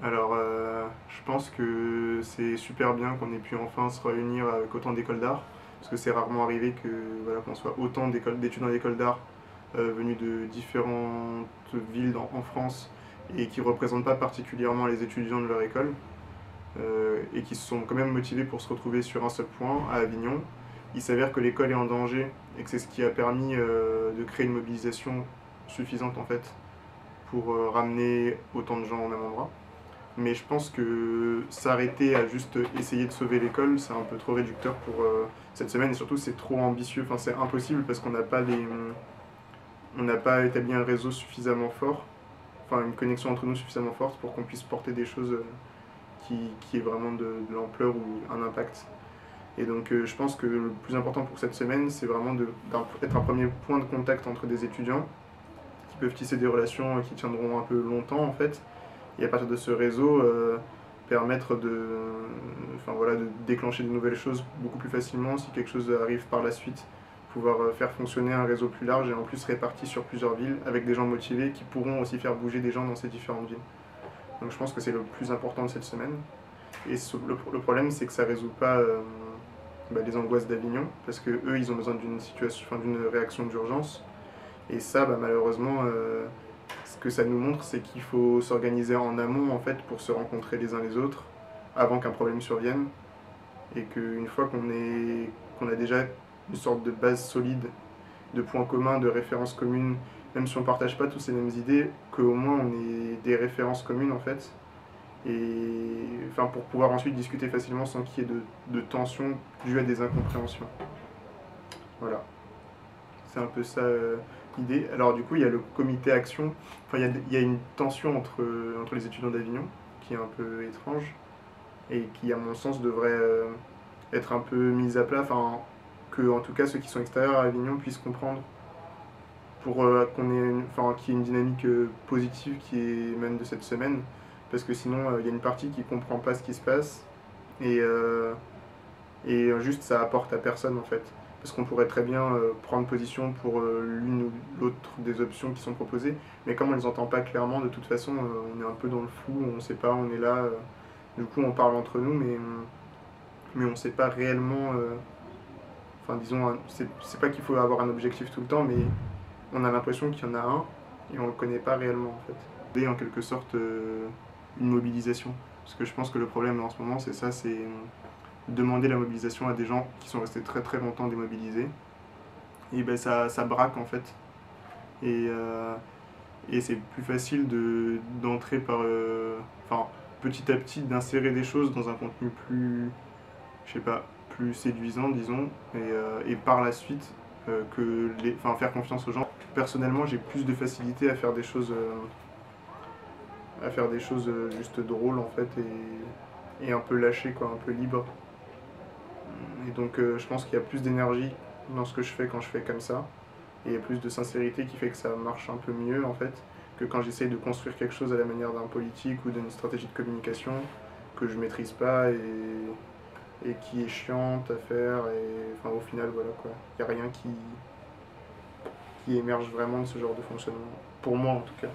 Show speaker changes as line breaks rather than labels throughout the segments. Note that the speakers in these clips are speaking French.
Alors, je pense que c'est super bien qu'on ait pu enfin se réunir avec autant d'écoles d'art, parce que c'est rarement arrivé que voilà, qu'on soit autant d'étudiants d'écoles d'art venus de différentes villes en France et qui ne représentent pas particulièrement les étudiants de leur école, et qui se sont quand même motivés pour se retrouver sur un seul point, à Avignon. Il s'avère que l'école est en danger et que c'est ce qui a permis de créer une mobilisation suffisante en fait pour ramener autant de gens au même endroit. Mais je pense que s'arrêter à juste essayer de sauver l'école, c'est un peu trop réducteur pour cette semaine. Et surtout, c'est trop ambitieux. Enfin, c'est impossible parce on n'a pas établi un réseau suffisamment fort, enfin une connexion entre nous suffisamment forte pour qu'on puisse porter des choses qui est vraiment de l'ampleur ou un impact. Et donc, je pense que le plus important pour cette semaine, c'est vraiment d'être un premier point de contact entre des étudiants qui peuvent tisser des relations qui tiendront un peu longtemps en fait, et à partir de ce réseau, permettre enfin, voilà, de déclencher de nouvelles choses beaucoup plus facilement si quelque chose arrive par la suite, pouvoir faire fonctionner un réseau plus large et en plus réparti sur plusieurs villes avec des gens motivés qui pourront aussi faire bouger des gens dans ces différentes villes. Donc je pense que c'est le plus important de cette semaine. Et le problème, c'est que ça ne résout pas les angoisses d'Avignon, parce que eux, ils ont besoin d'une situation, enfin, d'une réaction d'urgence. Et ça, malheureusement, ce que ça nous montre, c'est qu'il faut s'organiser en amont en fait pour se rencontrer les uns les autres avant qu'un problème survienne, et qu'une fois qu'on a déjà une sorte de base solide, de points communs, de références communes, même si on ne partage pas tous ces mêmes idées, qu'au moins on ait des références communes en fait, et enfin pour pouvoir ensuite discuter facilement sans qu'il y ait de tensions dues à des incompréhensions. Voilà. C'est un peu ça l'idée. Alors du coup, il y a le comité action. Enfin, il y a une tension entre les étudiants d'Avignon, qui est un peu étrange, et qui, à mon sens, devrait être un peu mise à plat. Enfin, que, en tout cas, ceux qui sont extérieurs à Avignon puissent comprendre pour enfin, qu'il y ait une dynamique positive qui émane de cette semaine. Parce que sinon, il y a une partie qui ne comprend pas ce qui se passe, et, juste ça apporte à personne en fait. Parce qu'on pourrait très bien prendre position pour l'une ou l'autre des options qui sont proposées, mais comme on ne les entend pas clairement, de toute façon, on est un peu dans le flou, on ne sait pas, on est là, du coup on parle entre nous, mais on ne sait pas réellement, enfin disons, c'est pas qu'il faut avoir un objectif tout le temps, mais on a l'impression qu'il y en a un, et on ne le connaît pas réellement en fait. Et en quelque sorte, une mobilisation. Parce que je pense que le problème en ce moment, c'est ça, c'est demander la mobilisation à des gens qui sont restés très très longtemps démobilisés. Et ça braque en fait. Et, et c'est plus facile d'entrer par. Enfin, petit à petit, d'insérer des choses dans un contenu plus. Je sais pas, plus séduisant, disons. Et par la suite, enfin, faire confiance aux gens. Personnellement, j'ai plus de facilité à faire des choses juste drôles en fait, et un peu lâché, quoi, un peu libre. Et donc je pense qu'il y a plus d'énergie dans ce que je fais quand je fais comme ça. Et il y a plus de sincérité qui fait que ça marche un peu mieux en fait que quand j'essaye de construire quelque chose à la manière d'un politique ou d'une stratégie de communication que je maîtrise pas, et qui est chiante à faire. Et enfin au final voilà quoi. Il n'y a rien qui émerge vraiment de ce genre de fonctionnement. Pour moi en tout cas.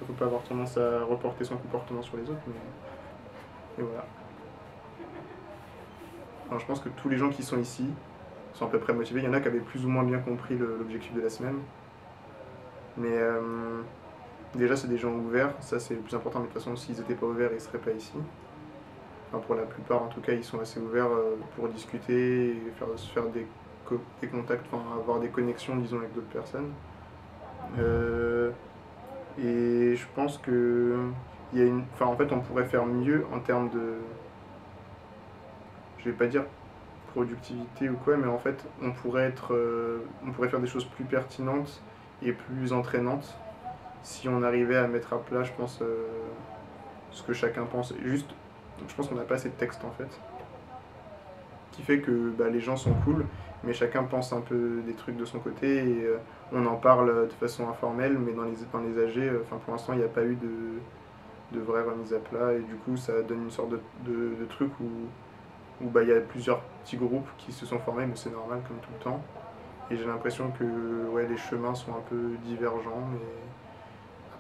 Il ne faut pas avoir tendance à reporter son comportement sur les autres, mais et voilà. Alors, je pense que tous les gens qui sont ici sont à peu près motivés. Il y en a qui avaient plus ou moins bien compris l'objectif de la semaine. Mais déjà, c'est des gens ouverts, ça c'est le plus important. Mais de toute façon, s'ils n'étaient pas ouverts, ils ne seraient pas ici. Enfin, pour la plupart, en tout cas, ils sont assez ouverts pour discuter, et se faire des contacts, enfin, avoir des connexions, disons, avec d'autres personnes. Euh, et je pense que enfin, en fait, on pourrait faire mieux en termes de, je vais pas dire productivité ou quoi, mais en fait, on pourrait faire des choses plus pertinentes et plus entraînantes si on arrivait à mettre à plat, je pense, ce que chacun pense. Juste, je pense qu'on n'a pas assez de texte en fait, qui fait que les gens sont cool, mais chacun pense un peu des trucs de son côté, et on en parle de façon informelle, mais dans les AG, enfin pour l'instant, il n'y a pas eu de vraie remise à plat, et du coup, ça donne une sorte de truc où il y a plusieurs petits groupes qui se sont formés, mais c'est normal comme tout le temps. Et j'ai l'impression que ouais, les chemins sont un peu divergents, mais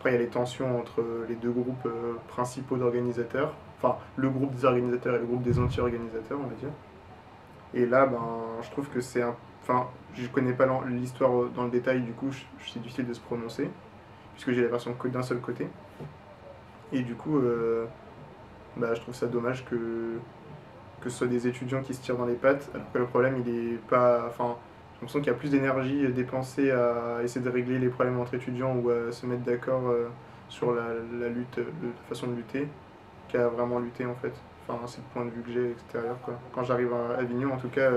Après, il y a les tensions entre les deux groupes principaux d'organisateurs, enfin le groupe des organisateurs et le groupe des anti-organisateurs, on va dire. Et là, ben, je trouve que c'est un. Enfin, je connais pas l'histoire dans le détail, du coup, c'est difficile de se prononcer, puisque j'ai la version que d'un seul côté. Et du coup, bah, je trouve ça dommage que ce soit des étudiants qui se tirent dans les pattes, alors que le problème, il est pas. Enfin, j'ai l'impression qu'il y a plus d'énergie dépensée à essayer de régler les problèmes entre étudiants ou à se mettre d'accord sur la lutte, la façon de lutter, qu'à vraiment lutter en fait. Enfin, c'est le point de vue que j'ai extérieur, quoi. Quand j'arrive à Avignon, en tout cas,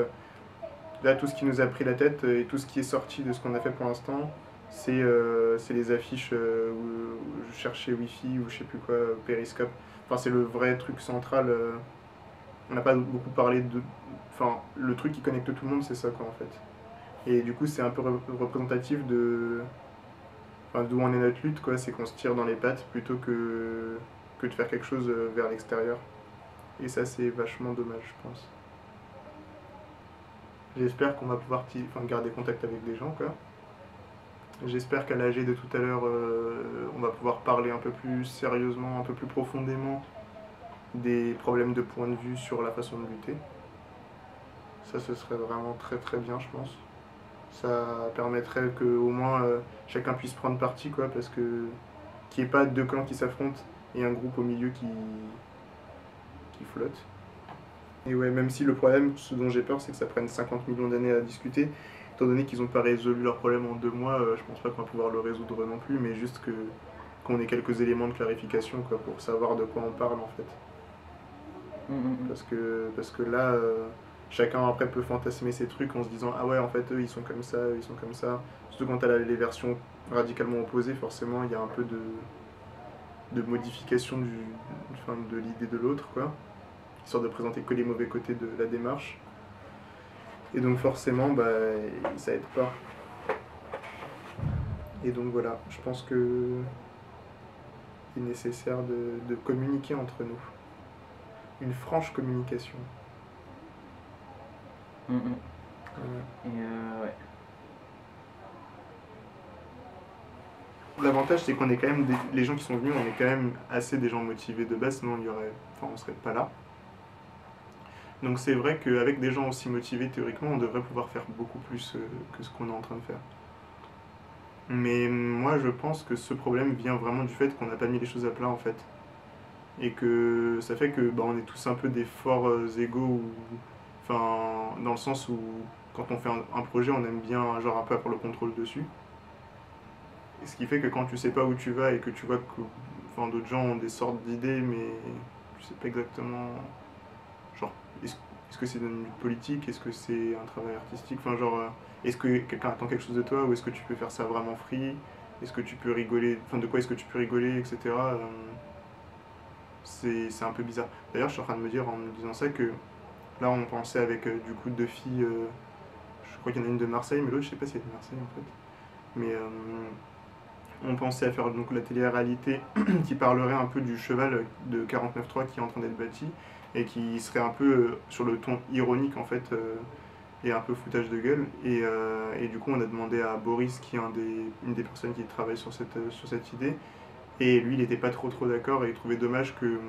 là, tout ce qui nous a pris la tête et tout ce qui est sorti de ce qu'on a fait pour l'instant, c'est les affiches où je cherchais Wi-Fi ou je sais plus quoi, Periscope. Enfin, c'est le vrai truc central. On n'a pas beaucoup parlé de. Enfin, le truc qui connecte tout le monde, c'est ça, quoi, en fait. Et du coup, c'est un peu représentatif de. Enfin, d'où en est notre lutte, quoi. C'est qu'on se tire dans les pattes plutôt que de faire quelque chose vers l'extérieur. Et ça, c'est vachement dommage, je pense. J'espère qu'on va pouvoir enfin, garder contact avec des gens, quoi. J'espère qu'à l'AG de tout à l'heure, on va pouvoir parler un peu plus sérieusement, un peu plus profondément des problèmes de point de vue sur la façon de lutter. Ça, ce serait vraiment très très bien, je pense. Ça permettrait que au moins chacun puisse prendre parti, quoi, parce que qu'il n'y ait pas deux clans qui s'affrontent et un groupe au milieu qui flotte. Et ouais, même si le problème, ce dont j'ai peur, c'est que ça prenne 50 millions d'années à discuter, étant donné qu'ils n'ont pas résolu leur problème en 2 mois, je pense pas qu'on va pouvoir le résoudre non plus, mais juste qu'on ait quelques éléments de clarification, quoi, pour savoir de quoi on parle en fait. Parce que là, chacun après peut fantasmer ses trucs en se disant ah ouais, en fait, eux ils sont comme ça, eux ils sont comme ça. Surtout quand t'as les versions radicalement opposées, forcément il y a un peu de modification enfin, de l'idée de l'autre, quoi, histoire de présenter que les mauvais côtés de la démarche. Et donc forcément, bah, ça aide pas. Et donc voilà, je pense que il est nécessaire de communiquer entre nous. Une franche communication.
Mm, mm.
Ouais.
Et ouais.
L'avantage, c'est qu'on est quand même les gens qui sont venus, on est quand même assez des gens motivés de base, sinon on serait pas là. Donc c'est vrai qu'avec des gens aussi motivés théoriquement, on devrait pouvoir faire beaucoup plus que ce qu'on est en train de faire. Mais moi, je pense que ce problème vient vraiment du fait qu'on n'a pas mis les choses à plat en fait, et que ça fait que bah, on est tous un peu des forts égaux, enfin dans le sens où quand on fait un projet, on aime bien genre un peu avoir le contrôle dessus. Et ce qui fait que quand tu sais pas où tu vas et que tu vois que enfin, d'autres gens ont des sortes d'idées, mais tu sais pas exactement. Genre, est-ce que c'est une lutte politique? Est-ce que c'est un travail artistique? Enfin, genre, est-ce que quelqu'un attend quelque chose de toi ou est-ce que tu peux faire ça vraiment free? Est-ce que tu peux rigoler? Enfin, de quoi est-ce que tu peux rigoler, etc. C'est un peu bizarre. D'ailleurs, je suis en train de me dire en me disant ça que là, on pensait avec du coup 2 filles. Je crois qu'il y en a une de Marseille, mais l'autre, je sais pas si elle est de Marseille en fait. Mais on pensait à faire donc la télé-réalité qui parlerait un peu du cheval de 49.3 qui est en train d'être bâti et qui serait un peu sur le ton ironique en fait et un peu foutage de gueule. Et du coup on a demandé à Boris qui est une des personnes qui travaille sur cette idée et lui il n'était pas trop d'accord et il trouvait dommage que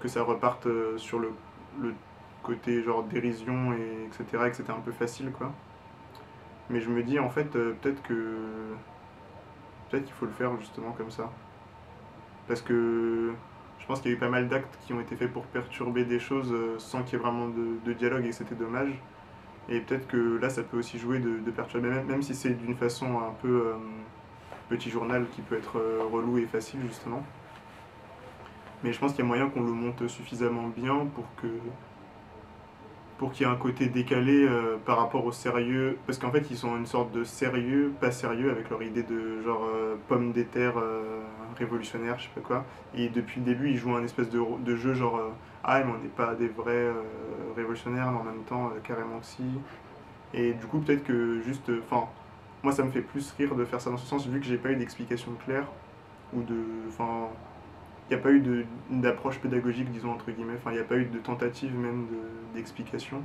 ça reparte sur le côté genre dérision et etc. et que c'était un peu facile quoi. Mais je me dis en fait peut-être qu'il faut le faire justement comme ça. Parce que je pense qu'il y a eu pas mal d'actes qui ont été faits pour perturber des choses sans qu'il y ait vraiment de dialogue et c'était dommage. Et peut-être que là, ça peut aussi jouer de perturber, même si c'est d'une façon un peu petit journal qui peut être relou et facile justement. Mais je pense qu'il y a moyen qu'on le monte suffisamment bien pour qu'il y ait un côté décalé par rapport au sérieux. Parce qu'en fait, ils ont une sorte de sérieux, pas sérieux, avec leur idée de genre pomme des terres révolutionnaire, je sais pas quoi. Et depuis le début, ils jouent un espèce de jeu genre ah, mais on n'est pas des vrais révolutionnaires, mais en même temps, carrément que si. Et du coup, peut-être que juste. Enfin, moi, ça me fait plus rire de faire ça dans ce sens, vu que j'ai pas eu d'explication claire, ou de. Enfin, il n'y a pas eu d'approche pédagogique, disons, entre guillemets. Enfin, il n'y a pas eu de tentative même d'explication.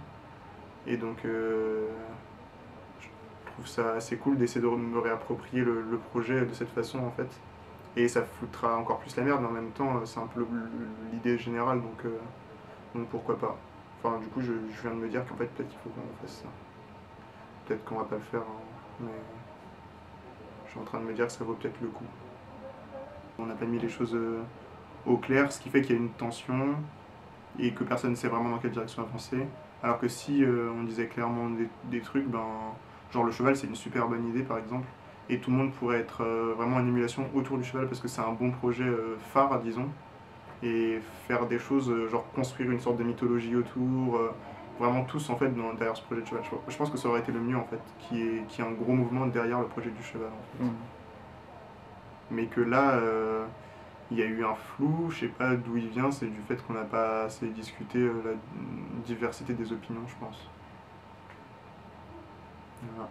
Et donc, je trouve ça assez cool d'essayer de me réapproprier le projet de cette façon, en fait. Et ça foutra encore plus la merde, mais en même temps, c'est un peu l'idée générale, donc pourquoi pas. Enfin, du coup, je viens de me dire qu'en fait, peut-être qu'il faut qu'on fasse ça. Peut-être qu'on va pas le faire, hein, mais je suis en train de me dire que ça vaut peut-être le coup. On n'a pas mis les choses au clair, ce qui fait qu'il y a une tension et que personne ne sait vraiment dans quelle direction avancer. Alors que si on disait clairement des trucs, ben, genre le cheval c'est une super bonne idée par exemple, et tout le monde pourrait être vraiment en émulation autour du cheval parce que c'est un bon projet phare, disons, et faire des choses, genre construire une sorte de mythologie autour, vraiment tous en fait derrière ce projet de cheval. Je pense que ça aurait été le mieux en fait, qui est un gros mouvement derrière le projet du cheval en fait. Mais que là, il y a eu un flou, je sais pas d'où il vient, c'est du fait qu'on n'a pas assez discuté la diversité des opinions, je pense. Voilà.